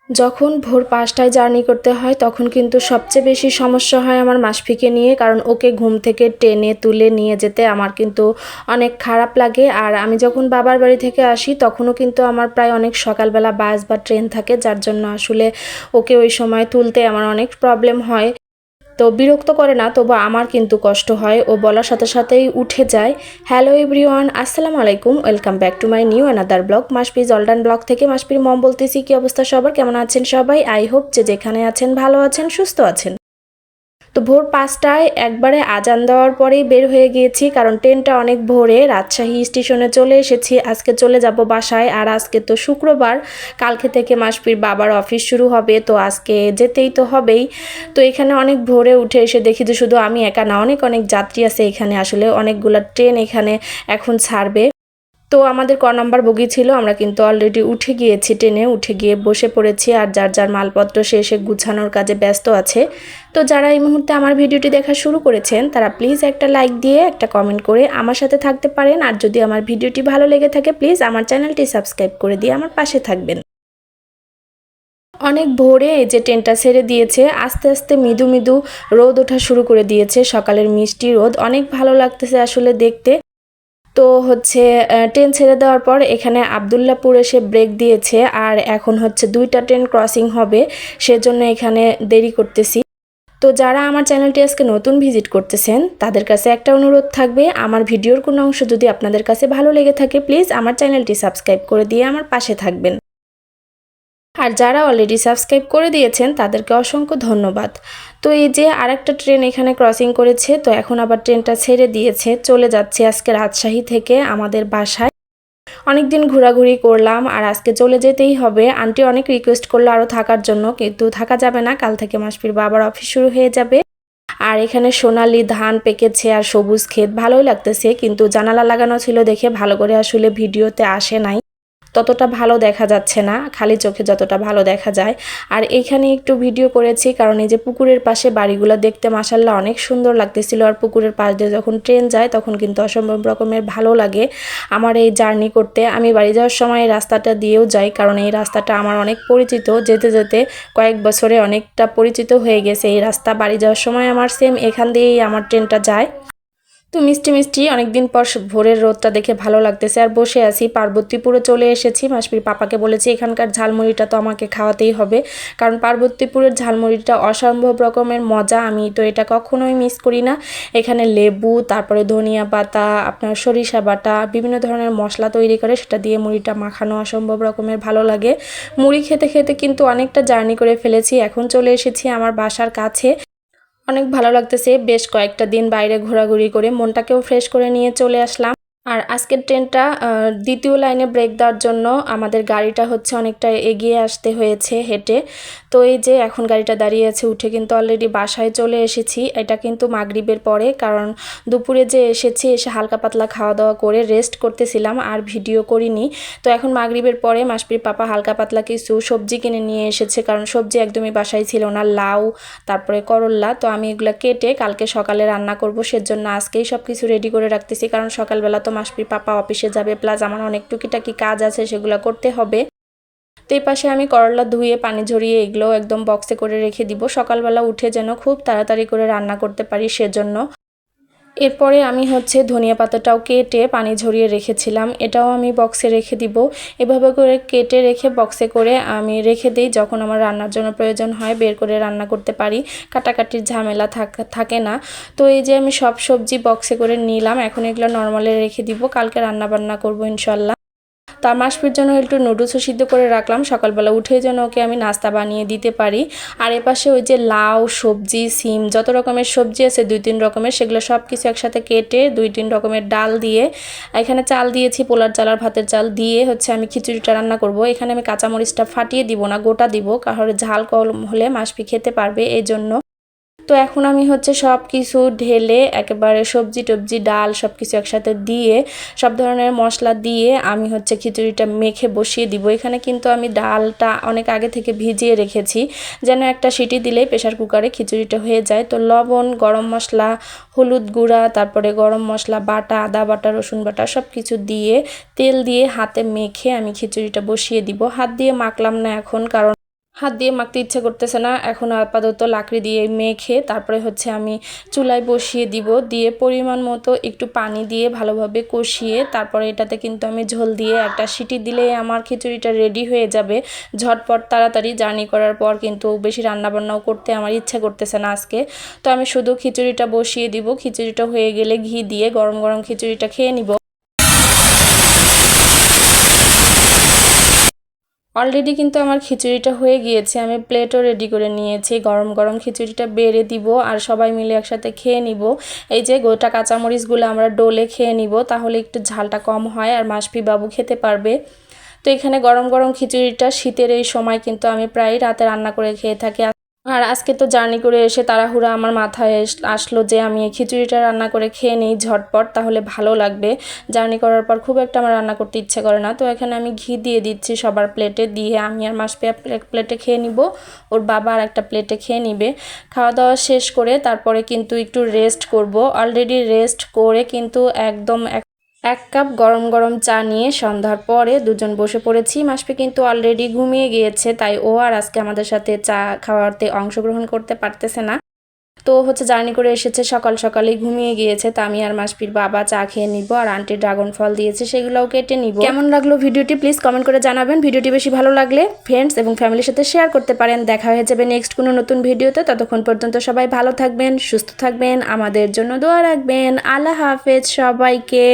যখন ভোর ৫টায় জার্নি করতে হয় তখন কিন্তু সবচেয়ে বেশি সমস্যা হয় আমার মাসফিকে নিয়ে, কারণ ওকে ঘুম থেকে টেনে তুলে নিয়ে যেতে আমার কিন্তু অনেক খারাপ লাগে। আর আমি যখন বাবার বাড়ি থেকে আসি তখনও কিন্তু আমার প্রায় অনেক সকালবেলা বাস বা ট্রেন থাকে, যার জন্য আসলে ওকে ওই সময় তুলতে আমার অনেক প্রবলেম হয়। তো বিরক্ত করে না, তবু আমার কিন্তু কষ্ট হয়, ও বলার সাথে সাথেই উঠে যায়। হ্যালো এভরিওয়ান, আসসালামু আলাইকুম, welcome back to my new another blog. মাসপি জলডান ব্লগ থেকে মাসপির মম বলতেছি। কি অবস্থা সবার, কেমন আছেন সবাই? আই হোপ যে যেখানে আছেন ভালো আছেন, সুস্থ আছেন। তো ভোর ৫টায় একবারে আজান দেওয়ার পরেই বের হয়ে গিয়েছি, কারণ ট্রেনটা অনেক ভোরে রাজশাহী স্টেশনে চলে এসেছি। আজকে চলে যাব বাসায়, আর আজকে তো শুক্রবার, কালকে থেকে মাসপির বাবার অফিস শুরু হবে, তো আজকে যেতেই তো হবেই। তো এখানে অনেক ভোরে উঠে এসে দেখি যে শুধু আমি একা না, অনেক অনেক যাত্রী আছে এখানে, আসলে অনেকগুলো ট্রেন এখানে এখন ছাড়বে। তো আমাদের ক নাম্বার বগি ছিল, আমরা কিন্তু অলরেডি উঠে গিয়েছি, ট্রেনে উঠে গিয়ে বসে পড়েছি, আর যার যার মালপত্র সে এসে গুছানোর কাজে ব্যস্ত আছে। তো যারা এই মুহূর্তে আমার ভিডিওটি দেখা শুরু করেছেন তারা প্লিজ একটা লাইক দিয়ে একটা কমেন্ট করে আমার সাথে থাকতে পারেন, আর যদি আমার ভিডিওটি ভালো লেগে থাকে প্লিজ আমার চ্যানেলটি সাবস্ক্রাইব করে দিয়ে আমার পাশে থাকবেন। অনেক ভোরে এই যে ট্রেনটা ছেড়ে দিয়েছে, আস্তে আস্তে মৃদু মৃদু রোদ ওঠা শুরু করে দিয়েছে, সকালের মিষ্টি রোদ, অনেক ভালো লাগতেছে আসলে দেখতে। তো হচ্ছে ট্রেন ছেড়ে দেওয়ার পর এখানে আবদুল্লাপুর এসে ব্রেক দিয়েছে, আর এখন হচ্ছে 2টা ট্রেন ক্রসিং হবে, সেজন্য এখানে দেরি করতেছি। তো যারা আমার চ্যানেলটি আজকে নতুন ভিজিট করতেছেন তাদের কাছে একটা অনুরোধ থাকবে, আমার ভিডিওর কোনো অংশ যদি আপনাদের কাছে ভালো লেগে থাকে প্লিজ আমার চ্যানেলটি সাবস্ক্রাইব করে দিয়ে আমার পাশে থাকবেন। আর যারা অলরেডি সাবস্ক্রাইব করে দিয়েছেন তাদেরকে অসংখ্য ধন্যবাদ। তো এই যে আরেকটা ট্রেন এখানে ক্রসিং করেছে, তো এখন আবার ট্রেনটা ছেড়ে দিয়েছে, চলে যাচ্ছে আজকে রাজশাহী থেকে আমাদের বাসায়। অনেকদিন ঘোরাঘুরি করলাম আর আজকে চলে যেতেই হবে। আন্টি অনেক রিকোয়েস্ট করলো আরও থাকার জন্য, কিন্তু থাকা যাবে না, কাল থেকে মাসপির বাবার অফিস শুরু হয়ে যাবে। আর এখানে সোনালি ধান পেকেছে আর সবুজ ক্ষেত, ভালোই লাগতেছে, কিন্তু জানালা লাগানো ছিল দেখে ভালো করে আসলে ভিডিওতে আসে নাই, ততটা ভালো দেখা যাচ্ছে না, খালি চোখে যতটা ভালো দেখা যায়। আর এখানে একটু ভিডিও করেছি, কারণ এই যে পুকুরের পাশে বাড়িগুলো দেখতে মাশাআল্লাহ অনেক সুন্দর লাগতেছিল, আর পুকুরের পাশ দিয়ে যখন ট্রেন যায় তখন কিন্তু অসম্ভব রকমের ভালো লাগে আমার এই জার্নি করতে। আমি বাড়ি যাওয়ার সময় এই রাস্তাটা দিয়েও যাই, কারণ এই রাস্তাটা আমার অনেক পরিচিত, যেতে যেতে কয়েক বছরে অনেকটা পরিচিত হয়ে গেছে এই রাস্তা। বাড়ি যাওয়ার সময় আমার সেম এখান দিয়েই আমার ট্রেনটা যায়। তো মিষ্টি মিষ্টি অনেকদিন পর ভোরের রোদটা দেখে ভালো লাগতেছে, আর বসে আছি। পার্বতীপুরে চলে এসেছি, মাসপির পাপাকে বলেছি এখানকার ঝালমুড়িটা তো আমাকে খাওয়াতেই হবে, কারণ পার্বতীপুরের ঝালমুড়িটা অসম্ভব রকমের মজা, আমি তো এটা কখনোই মিস করি না। এখানে লেবু, তারপরে ধনিয়া পাতা, আপনার সরিষা বাটা, বিভিন্ন ধরনের মশলা তৈরি করে সেটা দিয়ে মুড়িটা মাখানো অসম্ভব রকমের ভালো লাগে। মুড়ি খেতে খেতে কিন্তু অনেকটা জার্নি করে ফেলেছি, এখন চলে এসেছি আমার বাসার কাছে। অনেক ভালো লাগতেছে, বেশ কয়েকটা দিন বাইরে ঘোরাঘুরি করে মনটাকেও ফ্রেশ করে নিয়ে চলে আসলাম। আর আজকের ট্রেনটা দ্বিতীয় লাইনে ব্রেক দেওয়ার জন্য আমাদের গাড়িটা হচ্ছে অনেকটা এগিয়ে আসতে হয়েছে হেঁটে। তো এই যে এখন গাড়িটা দাঁড়িয়ে আছে, উঠে কিন্তু অলরেডি বাসায় চলে এসেছি। এটা কিন্তু মাগরিবের পরে, কারণ দুপুরে যে এসেছি এসে হালকা পাতলা খাওয়া দাওয়া করে রেস্ট করতেছিলাম, আর ভিডিও করিনি। তো এখন মাগরিবের পরে মাসপির পাপা হালকা পাতলা কিছু সবজি কিনে নিয়ে এসেছে, কারণ সবজি একদমই বাসায় ছিল না, লাউ তারপরে করল্লা। তো আমি এগুলো কেটে কালকে সকালে রান্না করব, সেজন্য আজকেই সব কিছু রেডি করে রাখতেছি, কারণ সকালবেলা তো মাসপির পাপা অফিসে যাবে, প্লাস আমার অনেক টুকিটাকি কাজ আছে সেগুলো করতে হবে। তো এই পাশে আমি করলা ধুয়ে পানি ঝরিয়ে এগুলো একদম বক্সে করে রেখে দিব, সকালবেলা উঠে যেন খুব তাড়াতাড়ি করে রান্না করতে পারি সেজন্য। এরপরে আমি হচ্ছে ধনিয়া পাতাটাও কেটে পানি ঝরিয়ে রেখেছিলাম, এটাও আমি বক্সে রেখে দিব। এভাবে করে কেটে রেখে বক্সে করে আমি রেখে দিই, যখন আমার রান্নার জন্য প্রয়োজন হয় বের করে রান্না করতে পারি, কাটাকাটির ঝামেলা থাকে না। তো এই যে আমি সব সবজি বক্সে করে নিলাম, এখন এগুলো নর্মালে রেখে দিব, কালকে রান্না বান্না করবো ইনশাল্লাহ। তা মাসপির জন্য একটু নুডলসও সিদ্ধ করে রাখলাম, সকালবেলা উঠেই যেন ওকে আমি নাস্তা বানিয়ে দিতে পারি। আর এপাশে ওই যে লাউ, সবজি, সিম, যত রকমের সবজি আছে 2-3 রকমের, সেগুলো সব কিছু একসাথে কেটে 2-3 রকমের ডাল দিয়ে, এখানে চাল দিয়েছি, পোলার চাল আর ভাতের চাল দিয়ে হচ্ছে আমি খিচুড়িটা রান্না করব। এখানে আমি কাঁচামরিচটা ফাটিয়ে দিব না, গোটা দিব, কারণ ঝাল কম হলে মাসপি খেতে পারবে এই জন্য। তো এখন আমি হচ্ছে সব কিছু ঢেলে একেবারে সবজি টবজি ডাল সব কিছু একসাথে দিয়ে, সব ধরনের মশলা দিয়ে আমি হচ্ছে খিচুড়িটা মেখে বসিয়ে দিব। এখানে কিন্তু আমি ডালটা অনেক আগে থেকে ভিজিয়ে রেখেছি, যেন একটা সিটি দিলেই প্রেশার কুকারে খিচুড়িটা হয়ে যায়। তো লবণ, গরম মশলা, হলুদ গুঁড়া, তারপরে গরম মশলা বাটা, আদা বাটা, রসুন বাটা সব কিছু দিয়ে তেল দিয়ে হাতে মেখে আমি খিচুড়িটা বসিয়ে দিব। হাত দিয়ে মাখলাম না এখন, কারণ হাত দিয়ে মাখতে ইচ্ছে করতেছে না, এখন আপাতত লাকড়ি দিয়ে মেখে তারপরে হচ্ছে আমি চুলায় বসিয়ে দিব, দিয়ে পরিমাণ মতো একটু পানি দিয়ে ভালোভাবে কষিয়ে তারপরে এটাতে কিন্তু আমি ঝোল দিয়ে একটা সিটি দিলেই আমার খিচুড়িটা রেডি হয়ে যাবে ঝটপট তাড়াতাড়ি। জার্নি করার পর কিন্তু বেশি রান্নাবান্নাও করতে আমার ইচ্ছে করতেছে না আজকে। তো আমি শুধু খিচুড়িটা বসিয়ে দিব, খিচুড়িটা হয়ে গেলে ঘি দিয়ে গরম গরম খিচুড়িটা খেয়ে নিব। অলরেডি কিন্তু আমার খিচুড়িটা হয়ে গিয়েছে, আমি প্লেটও রেডি করে নিয়েছি। গরম গরম খিচুড়িটা বেড়ে দিব আর সবাই মিলে একসাথে খেয়ে নিব। এই যে গোটা কাঁচামরিচগুলো আমরা ডলে খেয়ে নিব, তাহলে একটু ঝালটা কম হয় আর মাসফি বাবু খেতে পারবে। তো এখানে গরম গরম খিচুড়িটা শীতের এই সময় কিন্তু আমি প্রায় রাতে রান্না করে খেয়ে থাকি। আর আজকে তো জার্নি করে এসে তাড়াহুড়া আমার মাথায় আসলো যে আমি এই খিচুড়িটা রান্না করে খেয়ে নিই ঝটপট, তাহলে ভালো লাগবে। জার্নি করার পর খুব একটা আমার রান্না করতে ইচ্ছে করে না। তো এখানে আমি ঘি দিয়ে দিচ্ছি সবার প্লেটে, দিয়ে আমি আর মাসপি এক প্লেটে খেয়ে নিব, ওর বাবা আর একটা প্লেটে খেয়ে নিবে। খাওয়া দাওয়া শেষ করে তারপরে কিন্তু একটু রেস্ট করব। অলরেডি রেস্ট করে কিন্তু একদম এক কাপ গরম গরম চা নিয়ে সন্ধ্যার পরে দুজন বসে পড়েছি। মাসপি কিন্তু অলরেডি ঘুমিয়ে গিয়েছে, তাই ও আর আজকে আমাদের সাথে চা খাওয়াতে অংশগ্রহণ করতে পারতেছে না। তো হচ্ছে জার্নি করে এসেছে সকাল সকালেই ঘুমিয়ে গিয়েছে। তা আমি আর মাসপির বাবা চা খেয়ে নিব, আর আন্টি ড্রাগন ফল দিয়েছে সেগুলোও কেটে নিব। কেমন লাগলো ভিডিওটি প্লিজ কমেন্ট করে জানাবেন। ভিডিওটি বেশি ভালো লাগলে ফ্রেন্ডস এবং ফ্যামিলির সাথে শেয়ার করতে পারেন। দেখা হয়ে যাবে নেক্সট কোনো নতুন ভিডিওতে। ততক্ষণ পর্যন্ত সবাই ভালো থাকবেন, সুস্থ থাকবেন, আমাদের জন্য দোয়া রাখবেন। আল্লাহ হাফেজ সবাইকে।